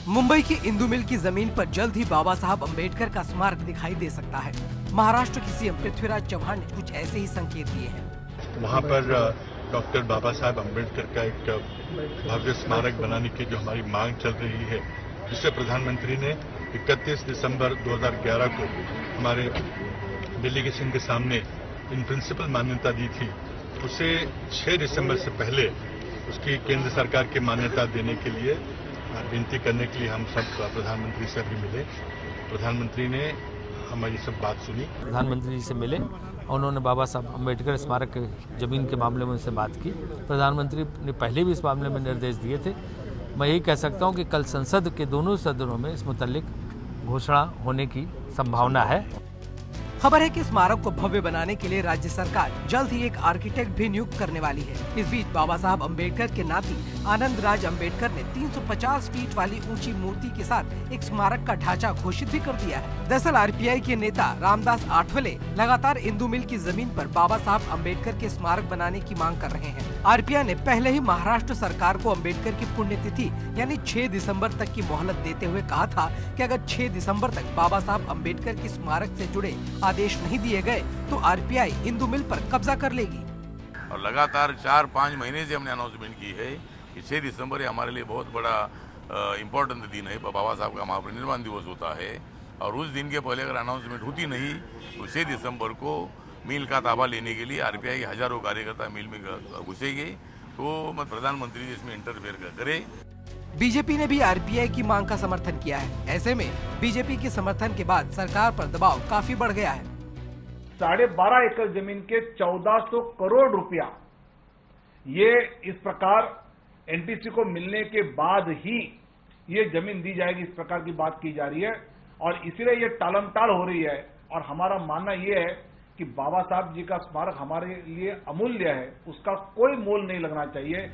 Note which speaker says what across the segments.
Speaker 1: मुंबई की इंदु मिल की जमीन पर जल्द ही बाबा साहब अम्बेडकर का स्मारक दिखाई दे सकता है। महाराष्ट्र के सीएम पृथ्वीराज चव्हाण ने कुछ ऐसे ही संकेत दिए हैं।
Speaker 2: वहाँ पर डॉक्टर बाबा साहब अम्बेडकर का एक भव्य स्मारक बनाने की जो हमारी मांग चल रही है, जिसे प्रधानमंत्री ने 31 दिसंबर 2011 को हमारे डेलीगेशन के सामने इन प्रिंसिपल मान्यता दी थी, उसे 6 दिसंबर से पहले उसकी केंद्र सरकार की मान्यता देने के लिए विनती करने के लिए हम सब प्रधानमंत्री से अभी मिले। प्रधानमंत्री ने हमारी सब बात सुनी।
Speaker 3: प्रधानमंत्री जी से मिले और उन्होंने बाबा साहब अम्बेडकर स्मारक जमीन के मामले में उनसे बात की। प्रधानमंत्री ने पहले भी इस मामले में निर्देश दिए थे। मैं यही कह सकता हूं कि कल संसद के दोनों सदनों में इस मुतालिक घोषणा होने की संभावना है।
Speaker 1: खबर है कि स्मारक को भव्य बनाने के लिए राज्य सरकार जल्द ही एक आर्किटेक्ट भी नियुक्त करने वाली है। इस बीच बाबा साहब अम्बेडकर के नाती आनंद राज अम्बेडकर ने 350 फीट वाली ऊंची मूर्ति के साथ एक स्मारक का ढांचा घोषित भी कर दिया है। दरअसल आरपीआई के नेता रामदास आठवले लगातार इंदु मिल की जमीन पर बाबा साहब अम्बेडकर के स्मारक बनाने की मांग कर रहे हैं। आरपीआई ने पहले ही महाराष्ट्र सरकार को अम्बेडकर की पुण्यतिथि यानी 6 दिसंबर तक की मोहलत देते हुए कहा था कि अगर 6 दिसंबर तक बाबा साहब अम्बेडकर की स्मारक से जुड़े आदेश नहीं दिए गए तो आरपीआई इंदु मिल पर कब्जा कर लेगी।
Speaker 4: और लगातार 4-5 महीने से हमने अनाउंसमेंट की है कि 6 दिसंबर हमारे लिए बहुत बड़ा इम्पोर्टेंट दिन है। बाबा साहब का महापरिनिर्वाण दिवस होता है और उस दिन के पहले अगर अनाउंसमेंट होती नहीं तो 6 दिसंबर को मिल का ताबा लेने के लिए आरपीआई के हजारों कार्यकर्ता मिल में घुसेंगे। तो प्रधानमंत्री जी इसमें इंटरफेयर करे।
Speaker 1: बीजेपी ने भी आरपीआई की मांग का समर्थन किया है। ऐसे में बीजेपी के समर्थन के बाद सरकार पर दबाव काफी बढ़ गया है।
Speaker 5: 12.5 एकड़ जमीन के 1400 करोड़ रुपया ये इस प्रकार एनटीसी को मिलने के बाद ही ये जमीन दी जाएगी, इस प्रकार की बात की जा रही है और इसीलिए ये टालमटाल हो रही है। और हमारा मानना ये है कि बाबा साहब जी का स्मारक हमारे लिए अमूल्य है, उसका कोई मोल नहीं लगना चाहिए।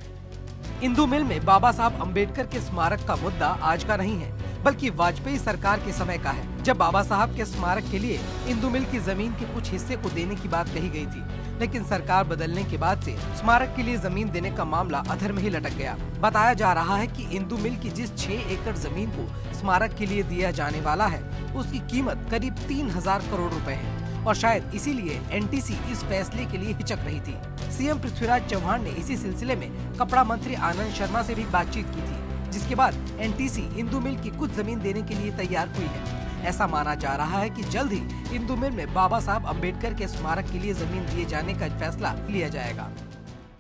Speaker 1: इंदु मिल में बाबा साहब अम्बेडकर के स्मारक का मुद्दा आज का नहीं है, बल्कि वाजपेयी सरकार के समय का है, जब बाबा साहब के स्मारक के लिए इंदु मिल की जमीन के कुछ हिस्से को देने की बात कही गई थी। लेकिन सरकार बदलने के बाद से स्मारक के लिए जमीन देने का मामला अधर में ही लटक गया। बताया जा रहा है कि इंदु मिल की जिस 6 एकड़ जमीन को स्मारक के लिए दिया जाने वाला है, उसकी कीमत करीब 3000 करोड़ रुपए है और शायद इसीलिए एनटीसी इस फैसले के लिए हिचक रही थी। सीएम पृथ्वीराज चव्हाण ने इसी सिलसिले में कपड़ा मंत्री आनंद शर्मा से भी बातचीत की थी, जिसके बाद एनटीसी इंदु मिल की कुछ जमीन देने के लिए तैयार हुई है। ऐसा माना जा रहा है कि जल्द ही इंदु मिल में बाबा साहब अम्बेडकर के स्मारक के लिए जमीन दिए जाने का फैसला लिया जाएगा।